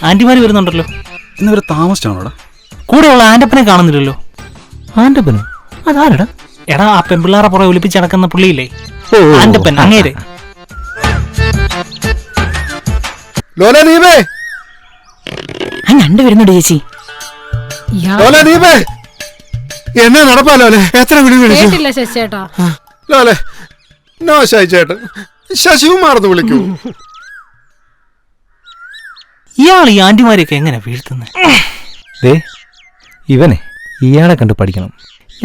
ആന്റിമാര് വരുന്നുണ്ടല്ലോ. ഇന്ന് വരെ താമസിച്ചാണോടാ? കൂടെയുള്ള ആന്റപ്പനെ കാണുന്നില്ലല്ലോ. ആന്റപ്പനോ? അതാരടാ? എടാ, ആ പെമ്പിള്ളാറെ പുറകെ ഒലിപ്പിച്ച് നടക്കുന്ന പുള്ളിയില്ലേ, ആന്റപ്പൻ. അങ്ങേര്. ഞണ്ട് വരുന്നുണ്ട് ചേച്ചി. എന്നാ നടപ്പാലോലെ? എത്ര വിളി വിളിച്ചില്ല ശശിയേട്ടാ. ലോലെ നോ ശശിയേട്ടൻ, ശശികുമാർന്ന് വിളിക്കൂ. ഇയാൾ ഈ ആന്റിമാരെയൊക്കെ എങ്ങനെ വീഴ്ത്തുന്നത്? ഇവനെ ഇയാളെ കണ്ട് പഠിക്കണം.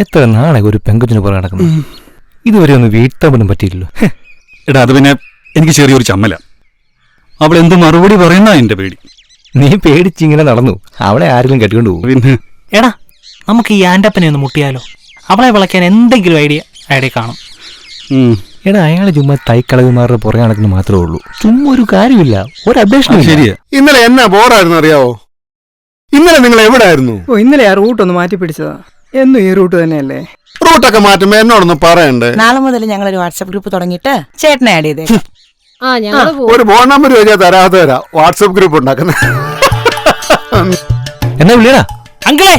എത്ര നാളെ ഒരു പെങ്കുച്ചിന് പുറകെ നടക്കുന്നു. ഇതുവരെ ഒന്ന് വീഴ്ത്താൻ പോലും പറ്റിയില്ലല്ലോ. എടാ, അത് പിന്നെ എനിക്ക് ചെറിയൊരു ചമ്മല. അവൾ എന്ത് മറുപടി പറയുന്ന എന്റെ പേടി. നീ പേടിച്ചിങ്ങനെ നടന്നു, അവളെ ആരെങ്കിലും കെട്ടിക്കൊണ്ട് പോകും. പിന്നെ എടാ, നമുക്ക് ഈ ആന്റപ്പനെ ഒന്ന് മുട്ടിയാലോ? അവളെ വിളക്കാൻ എന്തെങ്കിലും ഐഡിയ കാണും. എടാ, അയാള് ചുമ്മാ തൈക്കളവിമാരുടെ പുറകെ നടക്കുന്ന മാത്രമേ ഉള്ളൂ. ചുമ്മാ ഒരു കാര്യമില്ല, ഒരു അപ്ഡേഷൻ. ശരിയാ. ഇന്നലെ എന്നാ ബോറായിരുന്നു അറിയാവോ? ഇന്നലെ നിങ്ങൾ എവിടെ ആയിരുന്നു? ഇന്നലെ ആ റൂട്ട് ഒന്ന് മാറ്റി പിടിച്ചതാ. എന്നും ഈ റൂട്ട് തന്നെയല്ലേ? റൂട്ടൊക്കെ മാറ്റുമ്പോ എന്നോടൊന്നും പറയണ്ടേ? നാളെ മുതൽ ഞങ്ങളൊരു വാട്സാപ്പ് ഗ്രൂപ്പ് തുടങ്ങിയിട്ട് ചേട്ടനെ ആഡ് ചെയ്തേ. ഒരു ഫോൺ നമ്പർ ചോദിച്ചാൽ തരാതെ തരാം. വാട്സാപ്പ് ഗ്രൂപ്പ് ഉണ്ടാക്കുന്ന എന്നാ വിളിയടാ. അങ്കിളെ,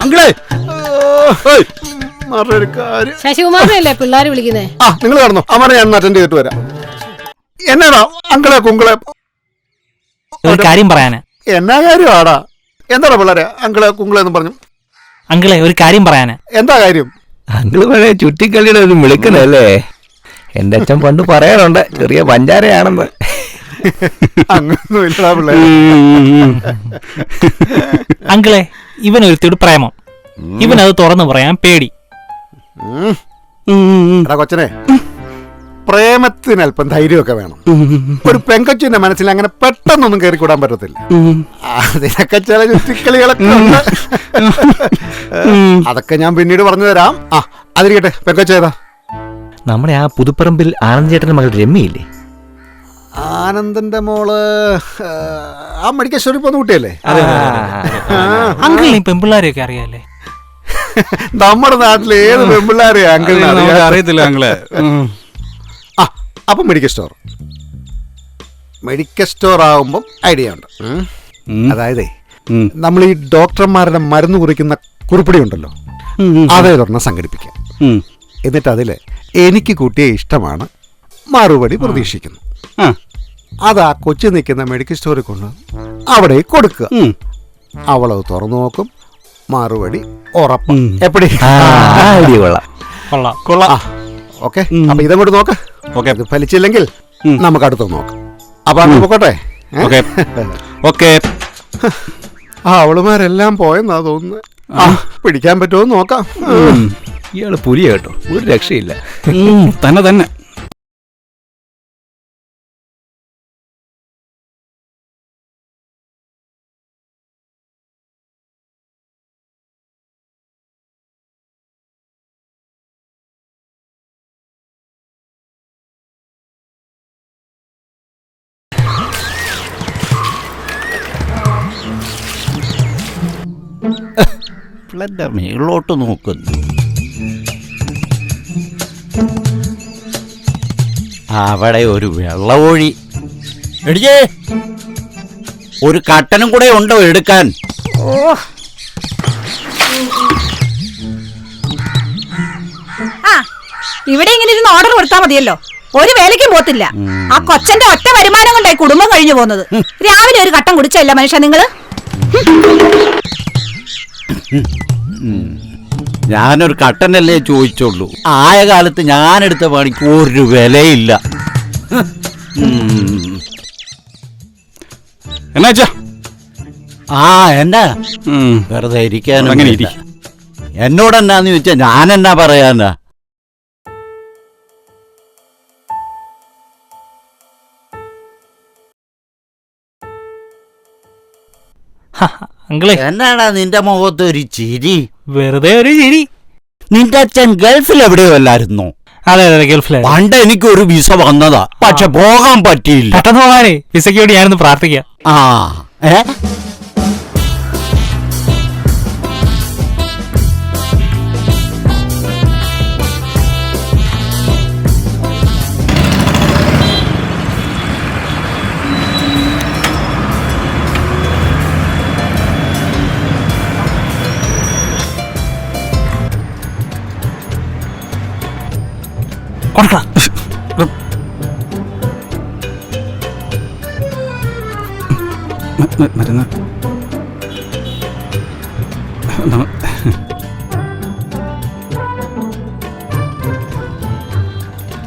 അങ്കിളേ, മറൊരു കാര്യം. ശശികുമാരനല്ലേ പിള്ളേര് വിളിക്കുന്നേ? ആ, നിങ്ങൾ കടന്നോ, അവരെ ഞാൻ അറ്റൻഡ് ചെയ്തിട്ട് വരാം. എന്നാടാ അങ്കിളെ കുങ്കളെ? ഒരു കാര്യം പറയാനാ. എന്നാ കാര്യമാടാ? എന്താടാ പിള്ളേരെ അങ്കിളെ കുങ്കളെന്ന് പറഞ്ഞു? അങ്കിളെ, ഒരു കാര്യം പറയാനാ. എന്താ കാര്യം? അങ്കിള് പഴയ ചുറ്റിക്കളിയുടെ ഒരു വിളിക്കുന്നല്ലേ. എന്റെ അച്ഛൻ പണ്ട് പറയാറുണ്ട്, ചെറിയ പഞ്ചാരയാണെന്ന്. അങ്ങനൊന്നും ഇല്ലടാ പിള്ളേരെ. അങ്കിളെ, ഇവനൊരുത്തിയോട് പ്രേമം. ഇവനത് തുറന്നു പറയാൻ പേടി. എടാ കൊച്ചനെ, പ്രേമത്തിന് അല്പം ധൈര്യമൊക്കെ വേണം. ഒരു പെങ്കൊച്ചിന്റെ മനസ്സിൽ അങ്ങനെ പെട്ടെന്നൊന്നും കയറിക്കൂടാൻ പറ്റത്തില്ല. അതിനൊക്കെ ചില ചുറ്റിക്കളികളൊക്കെ ഉണ്ട്. അതൊക്കെ ഞാൻ പിന്നീട് പറഞ്ഞു തരാം. ആ, അതിരിക്കട്ടെ, പെങ്കൊച്ചേതാ? നമ്മുടെ ആ പുതുപ്പറമ്പിൽ ആനന്ദ് ചേട്ടന്റെ മകൾ രമ്യയില്ലേ? ആനന്ദന്റെ മോള് ആ മെഡിക്കൽ പോന്ന കുട്ടിയല്ലേ? അങ്കിളിന് ഈ പെമ്പിള്ളാരെയൊക്കെ അറിയാല്ലേ? നമ്മുടെ നാട്ടിലെ ഏത് പെമ്പിള്ളാരെയാ അങ്കിളിനെ അറിയത്തില്ല അങ്ങളെ. ആ, അപ്പം മെഡിക്കൽ സ്റ്റോർ ആവുമ്പം ഐഡിയ ഉണ്ട്. അതായത് നമ്മൾ ഈ ഡോക്ടർമാരുടെ മരുന്ന് കുറിക്കുന്ന കുറിപ്പടി ഉണ്ടല്ലോ, അതേതൊരെണ്ണം സംഘടിപ്പിക്കാം. എന്നിട്ട് അതിൽ എനിക്ക് കുട്ടിയെ ഇഷ്ടമാണ്, മറുപടി പ്രതീക്ഷിക്കുന്നു. അതാ കൊച്ചു നിൽക്കുന്ന മെഡിക്കൽ സ്റ്റോറിൽ കൊണ്ട് അവിടെ കൊടുക്കുക. അവളത് തുറന്നു നോക്കും, മറുപടി ഉറപ്പ്. എപ്പടി? ഓക്കെ, അപ്പൊ ഇതങ്ങോട്ട് നോക്ക. ഇത് ഫലിച്ചില്ലെങ്കിൽ നമുക്ക് അടുത്ത് നോക്കാം. അപ്പൊ അങ്ങ് പോട്ടെ. ആ, അവളുമാരെല്ലാം പോയെന്നാ തോന്നുന്നത്. പിടിക്കാൻ പറ്റുമോ നോക്കാം. ഇയാള് പുലിയ കേട്ടോ, ഒരു രക്ഷയില്ല. തന്നെ മേളോട്ട് നോക്കുന്നു. അവിടെ ഒരു വെള്ളവൊഴി. എടിയേ, ഒരു കട്ടനും കൂടെ ഉണ്ടോ എടുക്കാൻ? ഇവിടെ ഇങ്ങനെ ഇരുന്ന് ഓർഡർ കൊടുത്താൽ മതിയല്ലോ, ഒരു വേലയ്ക്കും പോത്തില്ല. ആ കൊച്ചന്റെ ഒറ്റ വരുമാനം കൊണ്ടായി കുടുംബം കഴിഞ്ഞു പോകുന്നത്. രാവിലെ ഒരു കട്ടൻ കുടിച്ചല്ല മനുഷ്യ നിങ്ങള്. ഞാനൊരു കട്ടനല്ലേ ചോദിച്ചുള്ളൂ. ആയ കാലത്ത് ഞാനെടുത്ത പണിക്ക് ഒരു വിലയില്ല. എന്നാച്ചാ? എന്നാ വെറുതെ ഇരിക്കാനും. എന്നോടെന്നാന്ന് ചോദിച്ചാ ഞാനെന്നാ പറയാനാ? അങ്കിളെ, എന്നാടാ നിന്റെ മുഖത്ത് ഒരു ചിരി? വെറുതെ ഒരു ചിരി. നിന്റെ അച്ഛൻ ഗൾഫിൽ എവിടെയോ അല്ലായിരുന്നോ? അതെ, ഗൾഫിലായി. പണ്ട് എനിക്കൊരു വിസ വന്നതാ, പക്ഷെ പോകാൻ പറ്റിയില്ല. പെട്ടെന്ന് പോകാനേ വിസയ്ക്ക് വേണ്ടി ഞാനൊന്ന് പ്രാർത്ഥിക്കാം. കൊടുക്കണം. മരുന്ന്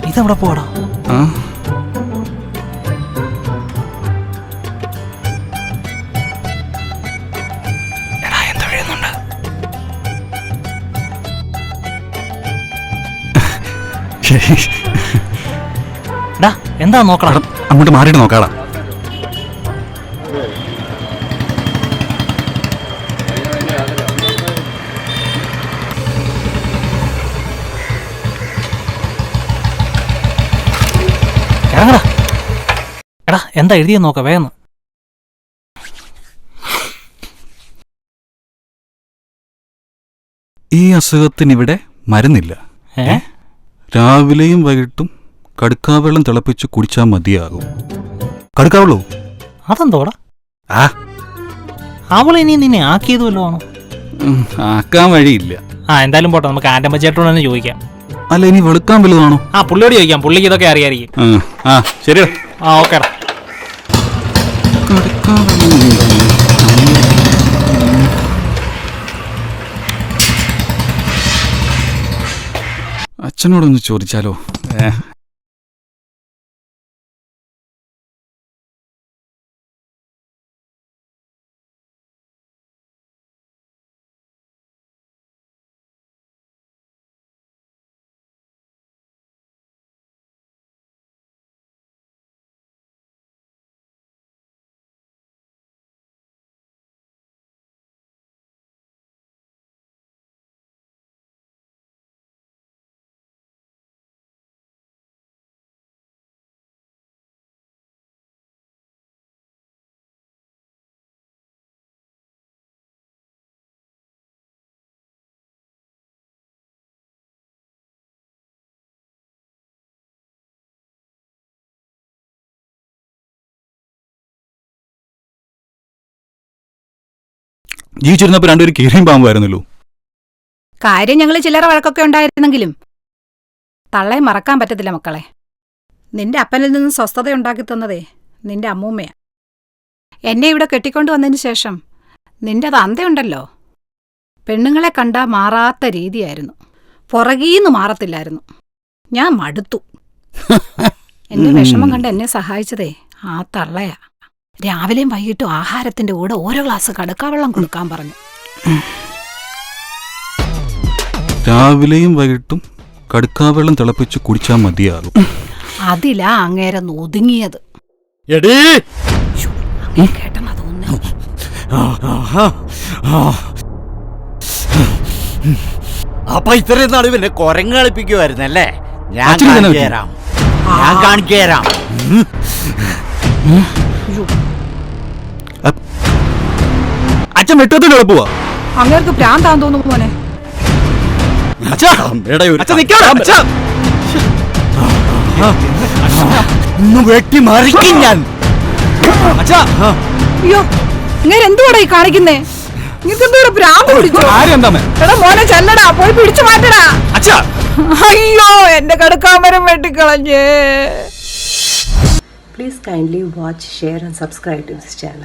ഇതെവിടെ പോടാ? ആ എടാ എന്താ എഴുതുന്നുണ്ട്? എടാ എന്താ നോക്കണം? അങ്ങോട്ട് മാറിയിട്ട് നോക്കാടാ. ഇറങ്ങടാ. എടാ എന്താ എഴുതിയെന്ന് നോക്കാം വേഗം. ഈ അസുഖത്തിനിവിടെ മരുന്നില്ല. ഏ? രാവിലെയും വൈകിട്ടും കടുക്കാവെള്ളം തിളപ്പിച്ച് കുടിച്ചാൽ മതിയാകും. കടുക്കാവെള്ളോ? അതെന്തോടാ? ആ അവൾ ഇനി നിന്നെ ആക്കിയത് വല്ലതും ആണോ? ആക്കാൻ വഴിയില്ല. എന്തായാലും പോട്ടെ, നമുക്ക് ആൻ്റമ്മ ചേട്ടനോട് തന്നെ ചോദിക്കാം. അല്ല ഇനി വെളുക്കാൻ വലുതാണോ? പുള്ളിയോട് ചോദിക്കാം, പുള്ളിക്ക് ഇതൊക്കെ അറിയായിരിക്കും. ശരിയാ. ഓക്കേടാ. അച്ഛനോടൊന്ന് ചോദിച്ചാലോ? ജീവിച്ചിരുന്നപ്പോ രണ്ടുപേരും കീറിയും പാമ്പായിരുന്നല്ലോ. കാര്യം ഞങ്ങൾ ചില്ലറ വഴക്കൊക്കെ ഉണ്ടായിരുന്നെങ്കിലും തള്ളയെ മറക്കാൻ പറ്റത്തില്ല മക്കളെ. നിന്റെ അപ്പനിൽ നിന്ന് സ്വസ്ഥത ഉണ്ടാക്കി തന്നതേ നിന്റെ അമ്മൂമ്മയാ. എന്നെ ഇവിടെ കെട്ടിക്കൊണ്ടു വന്നതിന് ശേഷം നിന്റെ തന്തയുണ്ടല്ലോ, പെണ്ണുങ്ങളെ കണ്ടാ മാറാത്ത രീതിയായിരുന്നു. പുറകീന്ന് മാറത്തില്ലായിരുന്നു. ഞാൻ മടുത്തു. എന്റെ വിഷമം കണ്ട് എന്നെ സഹായിച്ചതേ ആ തള്ളയാ. രാവിലെയും വൈകിട്ടും ആഹാരത്തിന്റെ കൂടെ ഓരോ ഗ്ലാസ് കടുക്കാവെള്ളം കൊടുക്കാൻ പറഞ്ഞു. രാവിലെയും വൈകിട്ടും കടുക്കാവെള്ളം തിളപ്പിച്ച് കുടിച്ചാൽ മതിയാകും. അതിലാ അങ്ങേരെ ഒതുങ്ങിയത്. കേട്ടെന്നാ തോന്നുന്നു. അപ്പൊ ഇത്രയും നാൾ പിന്നെ കൊരങ്ങ് കളിപ്പിക്കുമായിരുന്നല്ലേ? ഞാൻ അച്ഛന് തന്നെ കാണിച്ചു തരാം, ഞാൻ കാണിച്ചു തരാം. അച്ഛൻ വെട്ടത്തിന്റെ എളുപ്പമാ. അങ്ങേർക്ക് ഭ്രാന്താന്ന് തോന്നുന്നു മോനെ. വെട്ടി മറിക്കും ഞാൻ. അയ്യോ, ഇങ്ങനെ എന്തുവാടാ ഈ കാണിക്കുന്നേ? നിങ്ങൾക്ക് എന്തോടെ ഭ്രാന്ത് പിടിച്ചോ? എടാ മോനെ ചെല്ലടാ, പോയി പിടിച്ചു മാറ്റടാ. അയ്യോ, എന്റെ കടുക്കാമരം വെട്ടിക്കളഞ്ഞേ. Please kindly watch, share and subscribe to this channel.